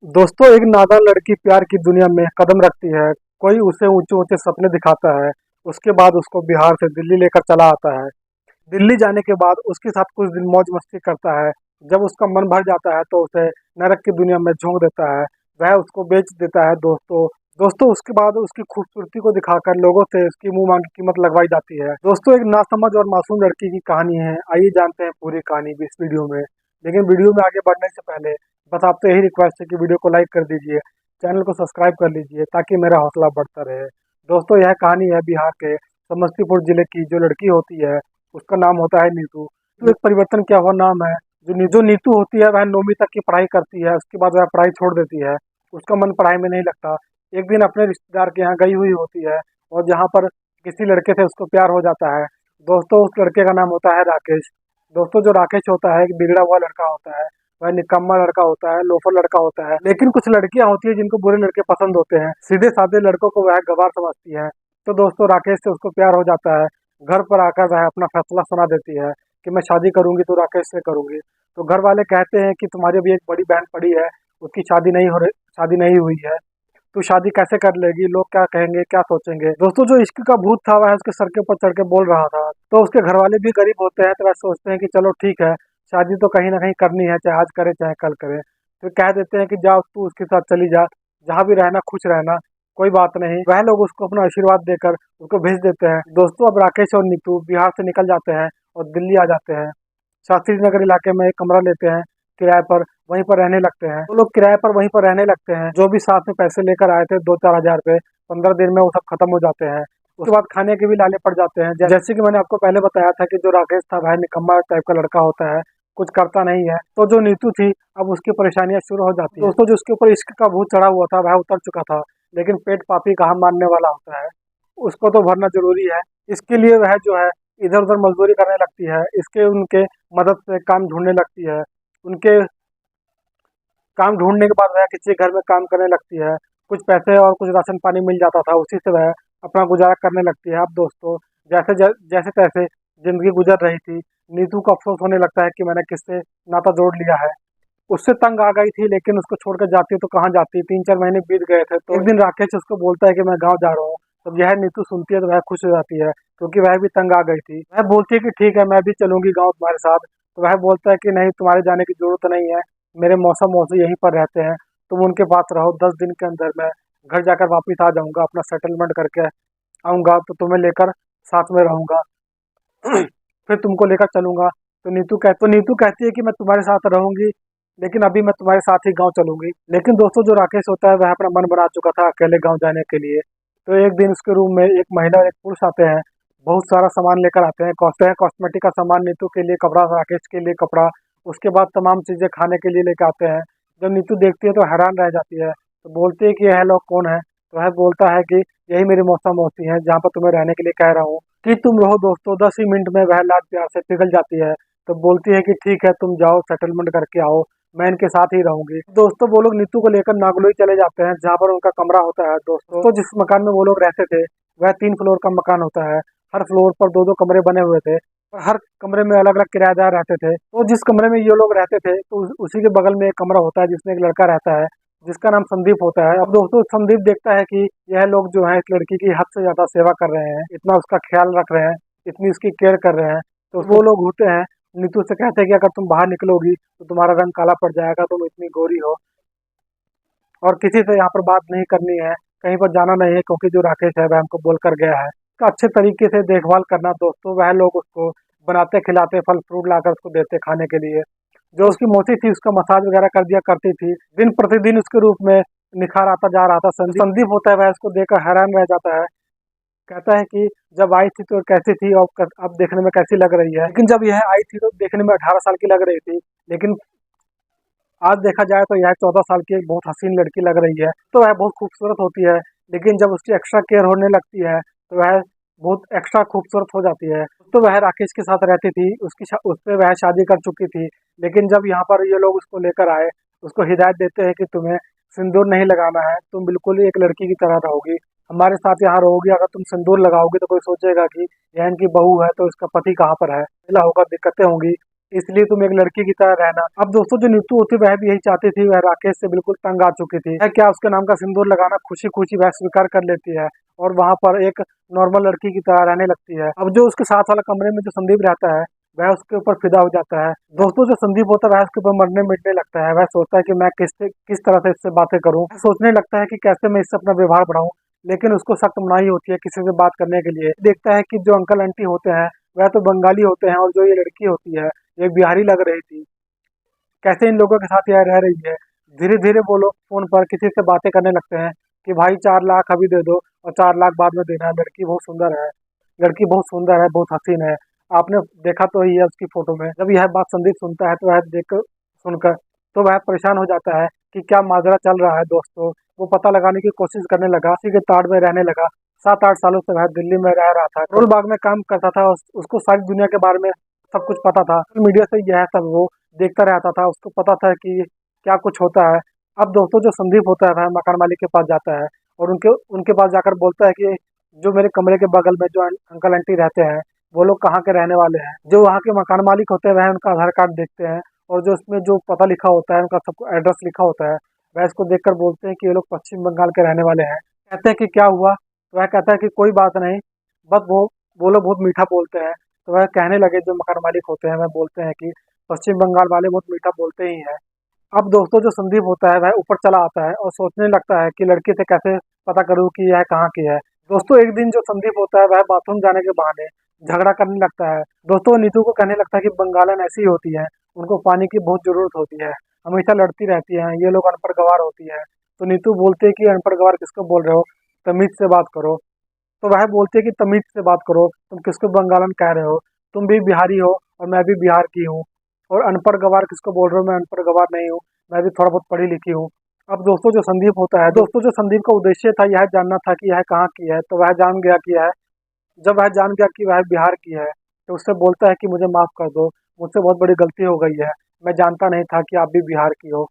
दोस्तों, एक नादान लड़की प्यार की दुनिया में कदम रखती है। कोई उसे ऊंचे ऊंचे सपने दिखाता है। उसके बाद उसको बिहार से दिल्ली लेकर चला आता है। दिल्ली जाने के बाद उसके साथ कुछ दिन मौज मस्ती करता है। जब उसका मन भर जाता है तो उसे नरक की दुनिया में झोंक देता है। वह उसको बेच देता है। दोस्तों दोस्तों उसके बाद उसकी खूबसूरती को दिखाकर लोगों से उसकी मुंह मांगी कीमत लगवाई जाती है। दोस्तों, एक नासमझ और मासूम लड़की की कहानी है। आइए जानते हैं पूरी कहानी भी इस वीडियो में। लेकिन वीडियो में आगे बढ़ने से पहले बस आपसे यही रिक्वेस्ट है कि वीडियो को लाइक कर दीजिए, चैनल को सब्सक्राइब कर लीजिए ताकि मेरा हौसला बढ़ता रहे। दोस्तों, यह कहानी है बिहार के समस्तीपुर जिले की। जो लड़की होती है उसका नाम होता है नीतू। तो एक परिवर्तन किया हुआ नाम है। जो नीतू होती है वह 9वीं तक की पढ़ाई करती है। उसके बाद वह पढ़ाई छोड़ देती है। उसका मन पढ़ाई में नहीं लगता। एक दिन अपने रिश्तेदार के यहाँ गई हुई होती है और जहाँ पर किसी लड़के से उसको प्यार हो जाता है। दोस्तों, उस लड़के का नाम होता है राकेश। दोस्तों, जो राकेश होता है एक बिगड़ा हुआ लड़का होता है। वह निकम्मा लड़का होता है, लोफर लड़का होता है। लेकिन कुछ लड़कियां होती है जिनको बुरे लड़के पसंद होते हैं। सीधे साधे लड़कों को वह गवार समझती है। तो दोस्तों, राकेश से उसको प्यार हो जाता है। घर पर आकर वह अपना फैसला सुना देती है कि मैं शादी करूंगी तो राकेश से करूंगी। तो घर वाले कहते हैं कि तुम्हारी भी एक बड़ी बहन पड़ी है, उसकी शादी नहीं हुई है, तू शादी कैसे कर लेगी, लोग क्या कहेंगे, क्या सोचेंगे। दोस्तों, जो इश्क का भूत था वह उसके सर के ऊपर चढ़ के बोल रहा था। तो उसके घर वाले भी गरीब होते हैं तो वह सोचते हैं कि चलो ठीक है, शादी तो कहीं ना कहीं करनी है, चाहे आज करे चाहे कल करे। तो कह देते हैं कि जाओ तू उसके साथ चली जा, जहाँ भी रहना खुश रहना, कोई बात नहीं। वह लोग उसको अपना आशीर्वाद देकर उसको भेज देते हैं। दोस्तों, अब राकेश और नीतू बिहार से निकल जाते हैं और दिल्ली आ जाते हैं। शास्त्री नगर इलाके में एक कमरा लेते हैं किराए पर। वहीं पर रहने लगते हैं। वो लोग किराए पर वहीं पर रहने लगते हैं। जो भी साथ में पैसे लेकर आए थे 2-4 हजार रुपए, 15 दिन में वो सब खत्म हो जाते हैं। उसके बाद खाने के भी लाले पड़ जाते हैं। जैसे कि मैंने आपको पहले बताया था कि जो राकेश था वह निकम्मा टाइप का लड़का होता है, कुछ करता नहीं है। तो जो नीतू थी अब उसकी परेशानियां शुरू हो जाती है। दोस्तों, जो उसके ऊपर इश्क का भूत चढ़ा हुआ था वह उतर चुका था। लेकिन पेट पापी कहाँ मानने वाला होता है, उसको तो भरना जरूरी है। इसके लिए वह जो है इधर उधर मजदूरी करने लगती है। इसके उनके मदद से काम ढूंढने लगती है। उनके काम ढूंढने के बाद वह किसी घर में काम करने लगती है। कुछ पैसे और कुछ राशन पानी मिल जाता था, उसी से वह अपना गुजारा करने लगती है। अब दोस्तों, जैसे तैसे जिंदगी गुजर रही थी। नीतू को अफसोस होने लगता है कि मैंने किससे नाता जोड़ लिया है। उससे तंग आ गई थी लेकिन उसको छोड़कर जाती तो कहाँ जाती। 3-4 महीने बीत गए थे तो एक दिन राकेश उसको बोलता है कि मैं गाँव जा रहा हूँ। तब यह नीतू सुनती है तो वह खुश हो जाती है क्योंकि वह भी तंग आ गई थी। वह बोलती है कि ठीक है, मैं भी चलूंगी गाँव तुम्हारे साथ। तो वह बोलता है कि नहीं, तुम्हारे जाने की जरूरत नहीं है, मेरे मौसा मौसी यहीं पर रहते हैं, तुम उनके पास रहो। 10 दिन के अंदर मैं घर जाकर वापिस आ जाऊंगा, अपना सेटलमेंट करके आऊंगा तो तुम्हें लेकर साथ में रहूंगा। फिर तुमको लेकर चलूंगा। तो नीतू कहती है कि मैं तुम्हारे साथ रहूंगी, लेकिन अभी मैं तुम्हारे साथ ही गांव चलूंगी। लेकिन दोस्तों, जो राकेश होता है वह अपना मन बना चुका था अकेले गांव जाने के लिए। तो एक दिन उसके रूम में एक महिला और एक पुरुष आते हैं। बहुत सारा सामान लेकर आते हैं। कॉस्मेटिक का सामान, नीतू के लिए कपड़ा, राकेश के लिए कपड़ा। उसके बाद तमाम चीजें खाने के लिए लेकर आते हैं। जब नीतू देखती है तो हैरान रह जाती है। तो बोलती है कि यह लोग कौन है। तो वह बोलता है कि यही मेरी मौसा मौसी है, जहाँ पर तुम्हें रहने के लिए कह रहा हूँ कि तुम रहो। दोस्तों, 10 ही मिनट में वह लाड प्यार से पिघल जाती है। तो बोलती है कि ठीक है, तुम जाओ सेटलमेंट करके आओ, मैं इनके साथ ही रहूंगी। दोस्तों, वो लोग नीतू को लेकर नागलोई चले जाते हैं जहाँ पर उनका कमरा होता है। दोस्तों, तो जिस मकान में वो लोग रहते थे वह 3 फ्लोर का मकान होता है। हर फ्लोर पर 2-2 कमरे बने हुए थे और हर कमरे में अलग अलग किराएदार रहते थे। तो जिस कमरे में ये लोग रहते थे तो उसी के बगल में एक कमरा होता है जिसमें एक लड़का रहता है जिसका नाम संदीप होता है। अब दोस्तों, संदीप देखता है कि यह लोग जो है इस लड़की की हद से ज्यादा सेवा कर रहे हैं, इतना उसका ख्याल रख रहे हैं, इतनी उसकी केयर कर रहे हैं। तो वो लोग होते हैं नीतू से कहते हैं कि अगर तुम बाहर निकलोगी तो तुम्हारा रंग काला पड़ जाएगा, तुम इतनी गोरी हो और किसी से यहाँ पर बात नहीं करनी है, कहीं पर जाना नहीं है, क्योंकि जो राकेश है वह हमको बोल कर गया है। तो अच्छे तरीके से देखभाल करना। दोस्तों, वह लोग उसको बनाते खिलाते, फल फ्रूट लाकर उसको देते खाने के लिए। जो उसकी मौसी थी उसका मसाज वगैरह कर दिया करती थी। दिन प्रतिदिन उसके रूप में निखार आता जा रहा था। संदीप होता है वह उसको देखकर हैरान रह जाता है। कहता है कि जब आई थी तो कैसी थी और अब देखने में कैसी लग रही है। लेकिन जब यह आई थी तो देखने में 18 साल की लग रही थी, लेकिन आज देखा जाए तो यह 14 साल की एक बहुत हसीन लड़की लग रही है। तो वह बहुत खूबसूरत होती है। लेकिन जब उसकी एक्स्ट्रा केयर होने लगती है तो वह बहुत एक्स्ट्रा खूबसूरत हो जाती है। तो वह राकेश के साथ रहती थी, उससे वह शादी कर चुकी थी। लेकिन जब यहाँ पर ये लोग उसको लेकर आए, उसको हिदायत देते हैं कि तुम्हें सिंदूर नहीं लगाना है, तुम बिल्कुल ही एक लड़की की तरह रहोगी, हमारे साथ यहाँ रहोगी। अगर तुम सिंदूर लगाओगी तो कोई सोचेगा कि यह इनकी बहू है तो इसका पति कहाँ पर है, मिला होगा, दिक्कतें होंगी। इसलिए तुम एक लड़की की तरह रहना। अब दोस्तों जो नीतू होती वह भी यही चाहती थी, वह राकेश से बिल्कुल तंग आ चुकी थी। वह क्या उसके नाम का सिंदूर लगाना खुशी खुशी वह स्वीकार कर लेती है और वहां पर एक नॉर्मल लड़की की तरह रहने लगती है। अब जो उसके साथ वाला कमरे में जो संदीप रहता है वह उसके ऊपर फिदा हो जाता है। दोस्तों जो संदीप होता है वह उसके ऊपर मरने मिटने लगता है। वह सोचता है कि मैं किस तरह से इससे बातें करूं, सोचने लगता है कि कैसे मैं इससे अपना व्यवहार बढ़ाऊं, लेकिन उसको सख्त मनाही होती है किसी से बात करने के लिए। देखता है कि जो अंकल आंटी होते हैं वह तो बंगाली होते हैं और जो ये लड़की होती है ये बिहारी लग रही थी। कैसे इन लोगों के साथ यह रह रही है। धीरे धीरे वो लोग फोन पर किसी से बातें करने लगते हैं कि भाई 4 लाख अभी दे दो और 4 लाख बाद में देना है, लड़की बहुत सुंदर है, लड़की बहुत सुंदर है, बहुत हसीन है, आपने देखा तो ही है उसकी फोटो में। जब यह बात संदीप सुनता है तो वह देख सुनकर तो वह परेशान हो जाता है कि क्या माजरा चल रहा है। दोस्तों वो पता लगाने की कोशिश करने लगा, उसी के ताड़ में रहने लगा। 7-8 सालों से वह दिल्ली में रह रहा था, करोल बाग में काम करता था। उसको सारी दुनिया के बारे में सब कुछ पता था। मीडिया से यह सब वो देखता रहता था, उसको पता था कि क्या कुछ होता है। अब दोस्तों जो संदीप होता है वह मकान मालिक के पास जाता है और उनके उनके पास जाकर बोलता है कि जो मेरे कमरे के बगल में जो अंकल आंटी रहते हैं वो लोग कहाँ के रहने वाले हैं। जो वहाँ के मकान मालिक होते हैं वह उनका आधार कार्ड देखते हैं और जो उसमें जो पता लिखा होता है, उनका सब एड्रेस लिखा होता है, वह इसको देखकर बोलते हैं कि ये लोग पश्चिम बंगाल के रहने वाले हैं। कहते हैं कि क्या हुआ, तो वह कहता है कि कोई बात नहीं, बस वो लोग बहुत मीठा बोलते हैं। तो वह कहने लगे, जो मकान मालिक होते हैं वह बोलते हैं कि पश्चिम बंगाल वाले बहुत मीठा बोलते ही हैं। अब दोस्तों जो संदीप होता है वह ऊपर चला आता है और सोचने लगता है कि लड़की से कैसे पता करूं कि यह कहाँ की है। दोस्तों एक दिन जो संदीप होता है वह बाथरूम जाने के बहाने झगड़ा करने लगता है। दोस्तों नीतू को कहने लगता है कि बंगालन ऐसी ही होती है, उनको पानी की बहुत जरूरत होती है, हमेशा लड़ती रहती है, ये लोग अनपढ़ गवार होती है। तो नीतू बोलते है कि अनपढ़ गवार किसको बोल रहे हो, तमीज से बात करो। तो वह बोलती है कि तमीज से बात करो, तुम किसको बंगालन कह रहे हो, तुम भी बिहारी हो और मैं भी बिहार की हूँ। और अनपढ़ गवार किसको बोल रहे हो, मैं अनपढ़ गवार नहीं हूँ, मैं भी थोड़ा बहुत पढ़ी लिखी हूँ। अब दोस्तों जो संदीप होता है, दोस्तों जो संदीप का उद्देश्य था यह जानना था कि यह कहाँ की है। तो वह जान गया कि यह जब वह जान गया कि वह बिहार की है तो उससे बोलता है कि मुझे माफ कर दो, मुझसे बहुत बड़ी गलती हो गई है, मैं जानता नहीं था कि आप भी बिहार की हो,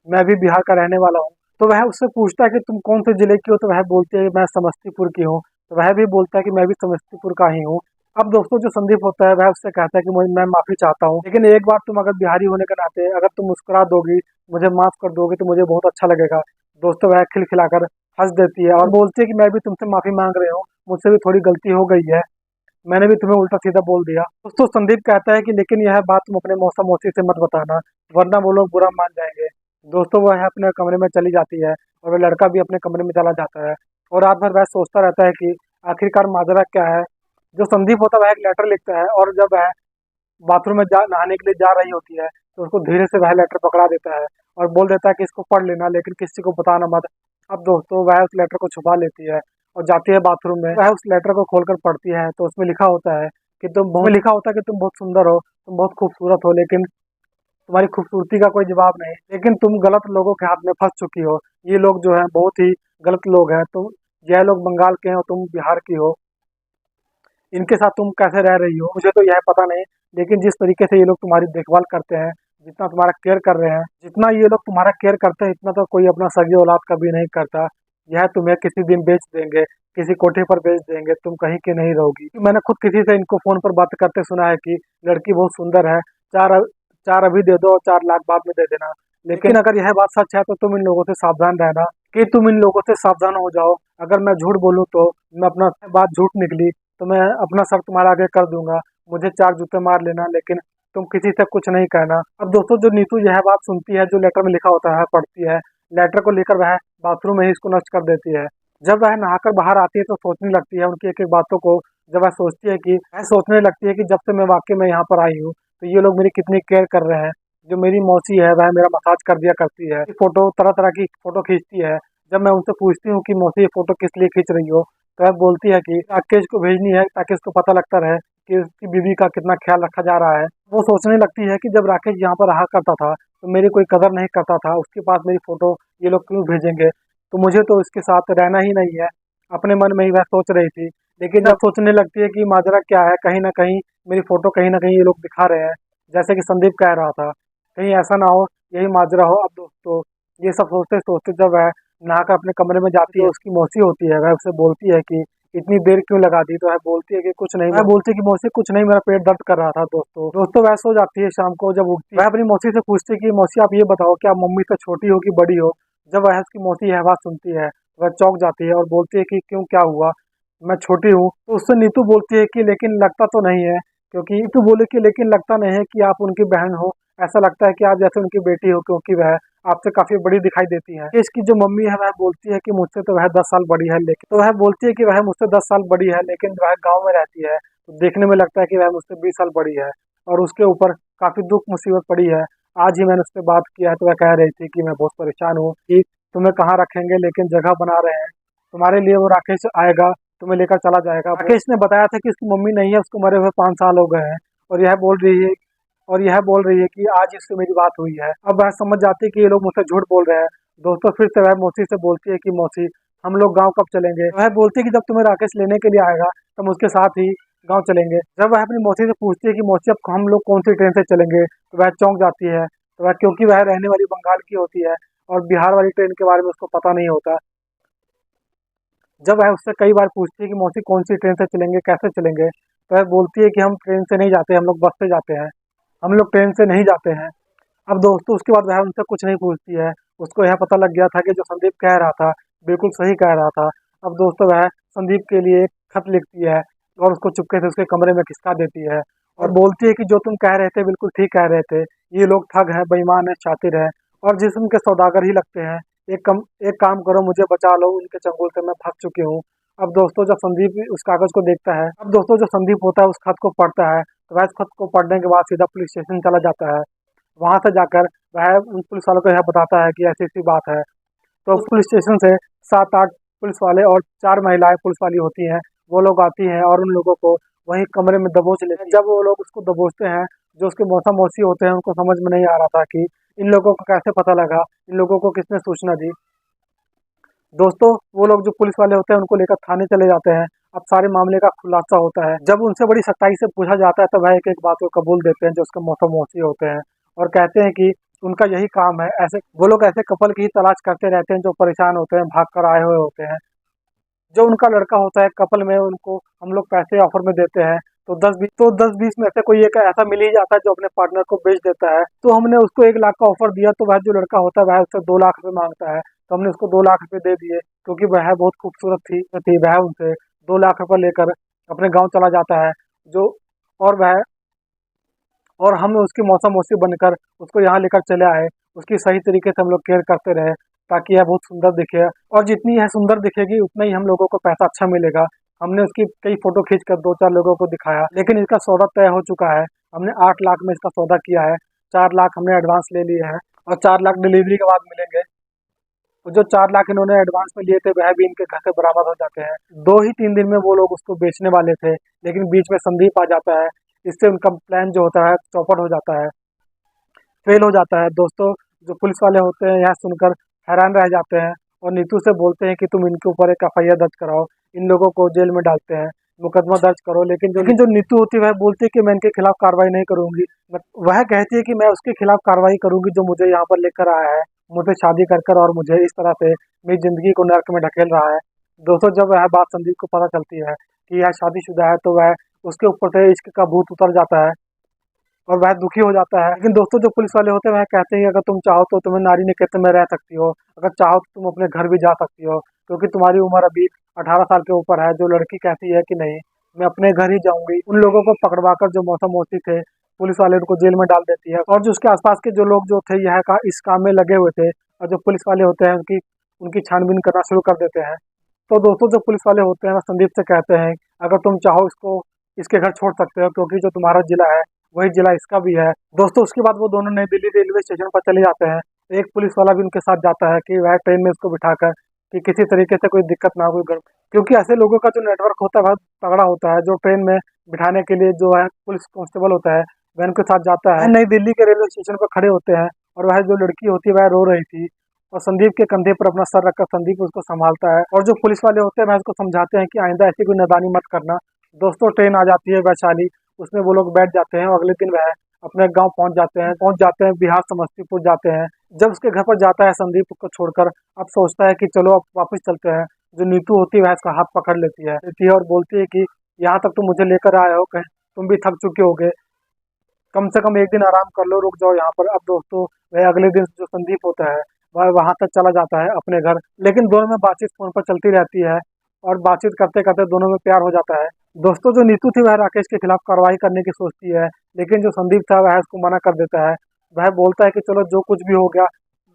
मैं भी बिहार का रहने वाला हूँ। तो वह उससे पूछता है कि तुम कौन से जिले की हो, तो वह बोलती है मैं समस्तीपुर की हूँ। तो वह भी बोलता है कि मैं भी समस्तीपुर का ही हूँ। अब दोस्तों जो संदीप होता है वह उससे कहता है कि मैं माफी चाहता हूँ, लेकिन एक बार तुम अगर बिहारी होने के नाते अगर तुम मुस्कुरा दोगी, मुझे माफ कर दोगी तो मुझे बहुत अच्छा लगेगा। दोस्तों वह खिलखिलाकर हंस देती है और बोलती है कि मैं भी तुमसे माफी मांग रही हूँ, मुझसे भी थोड़ी गलती हो गई है, मैंने भी तुम्हें उल्टा सीधा बोल दिया। दोस्तों संदीप कहता है कि लेकिन यह बात तुम अपने मौसा मौसी से मत बताना, वरना वो लोग बुरा मान जाएंगे। दोस्तों वह अपने कमरे में चली जाती है और वह लड़का भी अपने कमरे में चला जाता है और रात भर वह सोचता रहता है कि आखिरकार माजरा क्या है। जो संदीप होता है वह एक लेटर लिखता है और जब वह बाथरूम में जा नहाने के लिए जा रही होती है तो उसको धीरे से वह लेटर पकड़ा देता है और बोल देता है कि इसको पढ़ लेना, लेकिन किसी को बताना मत। अब दोस्तों वह उस लेटर को छुपा लेती है और जाती है बाथरूम में। वह उस लेटर को खोलकर पढ़ती है तो उसमें लिखा होता है कि तुम बहुत सुंदर हो, तुम बहुत खूबसूरत हो, लेकिन तुम्हारी खूबसूरती का कोई जवाब नहीं, लेकिन तुम गलत लोगों के हाथ में फंस चुकी हो। ये लोग जो है बहुत ही गलत लोग हैं, तुम यह लोग बंगाल के हैं और तुम बिहार की हो, इनके साथ तुम कैसे रह रही हो मुझे तो यह पता नहीं, लेकिन जिस तरीके से ये लोग तुम्हारी देखभाल करते हैं, जितना तुम्हारा केयर कर रहे हैं, जितना ये लोग तुम्हारा केयर करते हैं इतना तो कोई अपना सगी औलाद कभी नहीं करता। यह तुम्हें किसी दिन बेच देंगे, किसी कोठे पर बेच देंगे, तुम कहीं की नहीं रहोगी। मैंने खुद किसी से इनको फोन पर बात करते सुना है कि लड़की बहुत सुंदर है, चार चार अभी दे दो और 4 लाख बाद में दे देना। लेकिन अगर यह बात सच है तो तुम इन लोगों से सावधान रहना, कि तुम इन लोगों से सावधान हो जाओ। अगर मैं झूठ बोलूं तो मैं अपना बात झूठ निकली तो मैं अपना सर तुम्हारे आगे कर दूंगा, मुझे 4 जूते मार लेना, लेकिन तुम किसी से कुछ नहीं कहना। अब दोस्तों जो नीतू यह बात सुनती है, जो लेटर में लिखा होता है पढ़ती है, लेटर को लेकर वह बाथरूम में ही इसको नष्ट कर देती है। जब वह नहाकर बाहर आती है तो सोचने लगती है उनकी एक एक बातों को। जब वह सोचती है कि वह सोचने लगती है कि जब से मैं वाकई में यहाँ पर आई हूँ तो ये लोग मेरी कितनी केयर कर रहे हैं। जो मेरी मौसी है वह मेरा मसाज कर दिया करती है, फोटो तरह तरह की फोटो खींचती है। जब मैं उनसे पूछती हूँ कि मौसी ये फोटो किस लिए खींच रही हो, तो वह बोलती है कि राकेश को भेजनी है ताकि उसको पता लगता रहे कि उसकी बीवी का कितना ख्याल रखा जा रहा है। वो सोचने लगती है कि जब राकेश यहाँ पर रहा करता था तो मेरी कोई कदर नहीं करता था, उसके पास मेरी फोटो ये लोग क्यों भेजेंगे, तो मुझे तो इसके साथ रहना ही नहीं है। अपने मन में ही वह सोच रही थी, लेकिन जब सोचने लगती है कि माजरा क्या है, कहीं ना कहीं मेरी फोटो कहीं ना कहीं ये लोग दिखा रहे हैं, जैसे कि संदीप कह रहा था, कहीं ऐसा ना हो यही माजरा हो। अब दोस्तों ये सब सोचते सोचते जब वह नहाकर अपने कमरे में जाती है, उसकी मौसी होती है, वह उसे बोलती है कि इतनी देर क्यों लगा दी। तो वह बोलती है कि कुछ नहीं, वह बोलती है कि मौसी कुछ नहीं, मेरा पेट दर्द कर रहा था। दोस्तों दोस्तों वह सो जाती है। शाम को जब उठती है वह अपनी मौसी से पूछती है कि मौसी आप ये बताओ कि आप मम्मी से छोटी हो कि बड़ी हो। जब वह उसकी मौसी यह बात सुनती है वह चौंक जाती है और बोलती है कि क्यों, क्या हुआ, मैं छोटी हूँ। तो उससे नीतू बोलती है कि लेकिन लगता तो नहीं है, क्योंकि नीतू बोले कि लेकिन लगता नहीं है कि आप उनकी बहन हो, ऐसा लगता है कि आप जैसे उनकी बेटी हो, क्योंकि वह आपसे काफी बड़ी दिखाई देती है। इसकी जो मम्मी है वह बोलती है कि मुझसे तो वह 10 साल बड़ी है, लेकिन तो वह बोलती है कि वह मुझसे 10 साल बड़ी है, लेकिन वह गाँव में रहती है तो देखने में लगता है कि वह मुझसे 20 साल बड़ी है। और उसके ऊपर काफी दुख मुसीबत पड़ी है। आज ही मैंने उससे बात किया है तो वह कह रही थी कि मैं बहुत परेशान हूँ कि तुम्हें कहाँ रखेंगे, लेकिन जगह बना रहे हैं तुम्हारे लिए। वो राकेश आएगा, तुम्हें लेकर चला जाएगा। राकेश ने बताया था कि उसकी मम्मी नहीं है, उसको मरे हुए 5 साल हो गए हैं। और यह बोल रही है कि आज इससे मेरी बात हुई है। अब वह समझ जाती है कि ये लोग मुझसे झूठ बोल रहे हैं। दोस्तों फिर से वह मौसी से बोलती है कि मौसी हम लोग गांव कब चलेंगे। वह बोलती है कि जब तुम्हें राकेश लेने के लिए आएगा तब उसके साथ ही गांव चलेंगे। जब वह अपनी मौसी से पूछती है कि मौसी अब हम लोग कौन सी ट्रेन से चलेंगे तो वह चौंक जाती है। तो वह, क्योंकि वह रहने वाली बंगाल की होती है और बिहार वाली ट्रेन के बारे में उसको पता नहीं होता। जब वह उससे कई बार पूछती है कि मौसी कौन सी ट्रेन से चलेंगे, कैसे चलेंगे, तो वह बोलती है कि हम ट्रेन से नहीं जाते, हम लोग बस से जाते हैं, हम लोग ट्रेन से नहीं जाते हैं। अब दोस्तों उसके बाद वह उनसे कुछ नहीं पूछती है। उसको यह पता लग गया था कि जो संदीप कह रहा था बिल्कुल सही कह रहा था। अब दोस्तों वह संदीप के लिए एक खत लिखती है और उसको चुपके से उसके कमरे में खिसका देती है और बोलती है कि जो तुम कह रहे थे बिल्कुल ठीक कह रहे थे, ये लोग ठग हैं, बेईमान है, शातिर है और जिस्म के सौदागर ही लगते हैं। एक काम करो, मुझे बचा लो, उनके चंगुल से मैं फंस चुकी हूँ। अब दोस्तों जब संदीप उस कागज को देखता है, अब दोस्तों जो संदीप होता है उस खत को पढ़ता है, तो वह इस खत को पढ़ने के बाद सीधा पुलिस स्टेशन चला जाता है। वहां से जाकर वह उन पुलिस वालों को यह बताता है कि ऐसी ऐसी बात है। तो पुलिस स्टेशन से 7-8 पुलिस वाले और 4 महिलाएं पुलिस वाली होती हैं, वो लोग आती हैं और उन लोगों को वहीं कमरे में दबोच लेते हैं। जब वो लोग उसको दबोचते हैं, जो उसके मौसा मौसी होते हैं उनको समझ में नहीं आ रहा था कि इन लोगों को कैसे पता लगा, इन लोगों को किसने सूचना दी। दोस्तों वो लोग जो पुलिस वाले होते हैं उनको लेकर थाने चले जाते हैं। अब सारे मामले का खुलासा होता है। जब उनसे बड़ी सच्चाई से पूछा जाता है तो वह एक एक बात को कबूल देते हैं जो उसके मौसा मौसी होते हैं और कहते हैं कि उनका यही काम है। ऐसे वो लोग ऐसे कपल की ही तलाश करते रहते हैं जो परेशान होते हैं, भाग कर आए हुए होते हैं। जो उनका लड़का होता है कपल में, उनको हम लोग पैसे ऑफर में देते हैं तो 10-20 में से कोई एक ऐसा मिल ही जाता है जो अपने पार्टनर को बेच देता है। तो हमने उसको 1 लाख का ऑफर दिया तो वह जो लड़का होता है वह उससे 2 लाख रुपए मांगता है। तो हमने उसको 2 लाख रुपए दे दिए क्योंकि वह बहुत खूबसूरत थी। वह उनसे 2 लाख रुपए लेकर अपने गाँव चला जाता है। जो और वह और हम उसकी मौसा मौसी बनकर उसको यहाँ लेकर चले आए। उसकी सही तरीके से हम लोग केयर करते रहे ताकि यह बहुत सुंदर दिखे, और जितनी यह सुंदर दिखेगी उतना ही हम लोगों को पैसा अच्छा मिलेगा। हमने उसकी कई फोटो खींच कर 2-4 लोगों को दिखाया, लेकिन इसका सौदा तय हो चुका है। हमने 8 लाख में इसका सौदा किया है। 4 लाख हमने एडवांस ले लिए हैं और 4 लाख डिलीवरी के बाद मिलेंगे। तो जो 4 लाख इन्होंने एडवांस में लिए थे वह भी इनके घर से बरामद हो जाते हैं। 2 ही 3 दिन में वो लोग उसको बेचने वाले थे, लेकिन बीच में संदीप आ जाता है। इससे उनका प्लान जो होता है चौपट हो जाता है, फेल हो जाता है। दोस्तों जो पुलिस वाले होते हैं यह सुनकर हैरान रह जाते हैं और नीतू से बोलते हैं कि तुम इनके ऊपर एक एफआईआर दर्ज कराओ, इन लोगों को जेल में डालते हैं, मुकदमा दर्ज करो। लेकिन जो नीतू होती है वह बोलती है कि मैं इनके खिलाफ कार्रवाई नहीं करूंगी। वह कहती है कि मैं उसके खिलाफ कार्रवाई करूंगी जो मुझे यहाँ पर लेकर आया है, मुझसे शादी कर कर और मुझे इस तरह से मेरी जिंदगी को नर्क में ढकेल रहा है। दोस्तों जब वह बात संदीप को पता चलती है कि यह शादीशुदा है तो वह उसके ऊपर से इश्क का भूत उतर जाता है और वह दुखी हो जाता है। लेकिन दोस्तों जो पुलिस वाले होते हैं वह कहते हैं कि अगर तुम चाहो तो तुम्हें नारी निकेतन में रह सकती हो, अगर चाहो तो तुम अपने घर भी जा सकती हो, क्योंकि तुम्हारी उम्र अभी 18 साल के ऊपर है। जो लड़की कहती है कि नहीं मैं अपने घर ही जाऊंगी, उन लोगों को पकड़वा कर जो मौसा मौसी थे पुलिस वाले उनको जेल में डाल देती है। और जो उसके आसपास के जो लोग जो थे यह इस काम में लगे हुए थे और जो पुलिस वाले होते हैं उनकी उनकी छानबीन करना शुरू कर देते हैं। तो दोस्तों जो पुलिस वाले होते हैं वह संदीप से कहते हैं अगर तुम चाहो इसको इसके घर छोड़ सकते हो, क्योंकि जो तुम्हारा जिला है वही जिला इसका भी है। दोस्तों उसके बाद वो दोनों नई दिल्ली रेलवे स्टेशन पर चले जाते हैं। एक पुलिस वाला भी उनके साथ जाता है कि वह ट्रेन में उसको बिठाकर कि किसी तरीके से कोई दिक्कत ना हो, कोई क्योंकि ऐसे लोगों का जो नेटवर्क होता है बहुत तगड़ा होता है। जो ट्रेन में बिठाने के लिए जो है पुलिस कांस्टेबल होता है वह उनके साथ जाता है। नई दिल्ली के रेलवे स्टेशन पर खड़े होते हैं और वह जो लड़की होती है वह रो रही थी और संदीप के कंधे पर अपना सर रखकर संदीप उसको संभालता है। और जो पुलिस वाले होते हैं वह उसको समझाते हैं कि आइंदा ऐसी कोई नादानी मत करना। दोस्तों ट्रेन आ जाती है वैशाली, उसमें वो लोग बैठ जाते हैं और अगले दिन वह अपने गांव पहुंच जाते हैं बिहार समस्तीपुर जाते हैं। जब उसके घर पर जाता है संदीप उसको छोड़कर, अब सोचता है कि चलो अब वापस चलते हैं। जो नीतू होती है वह इसका हाथ पकड़ लेती है और बोलती है कि यहाँ तक तुम मुझे लेकर आए हो, कहीं तुम भी थक चुके होगे, कम से कम एक दिन आराम कर लो, रुक जाओ यहाँ पर। अब दोस्तों वह अगले दिन जो संदीप होता है वह वहां तक चला जाता है अपने घर, लेकिन दोनों में बातचीत फोन पर चलती रहती है और बातचीत करते करते दोनों में प्यार हो जाता है। दोस्तों जो नीतू थी वह राकेश के खिलाफ कार्रवाई करने की सोचती है, लेकिन जो संदीप था वह उसको मना कर देता है। वह बोलता है कि चलो जो कुछ भी हो गया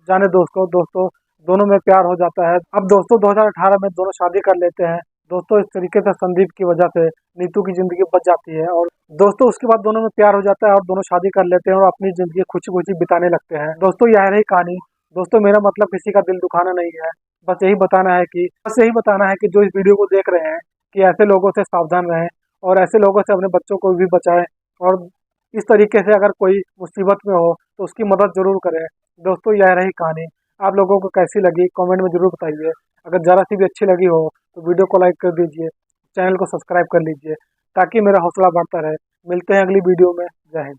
जाने दो उसको। दोस्तों दोनों में प्यार हो जाता है। अब दोस्तों 2018 में दोनों शादी कर लेते हैं। दोस्तों इस तरीके से संदीप की वजह से नीतू की जिंदगी बच जाती है, और दोस्तों उसके बाद दोनों में प्यार हो जाता है और दोनों शादी कर लेते हैं और अपनी जिंदगी खुशी खुशी बिताने लगते हैं। दोस्तों यह रही कहानी। दोस्तों मेरा मतलब किसी का दिल दुखाना नहीं है, बस यही बताना है कि जो इस वीडियो को देख रहे हैं कि ऐसे लोगों से सावधान रहें और ऐसे लोगों से अपने बच्चों को भी बचाएं, और इस तरीके से अगर कोई मुसीबत में हो तो उसकी मदद जरूर करें। दोस्तों यह रही कहानी। आप लोगों को कैसी लगी कमेंट में जरूर बताइए। अगर ज़रा सी भी अच्छी लगी हो तो वीडियो को लाइक कर दीजिए, चैनल को सब्सक्राइब कर लीजिए ताकि मेरा हौसला बढ़ता रहे। मिलते हैं अगली वीडियो में। जय हिंद।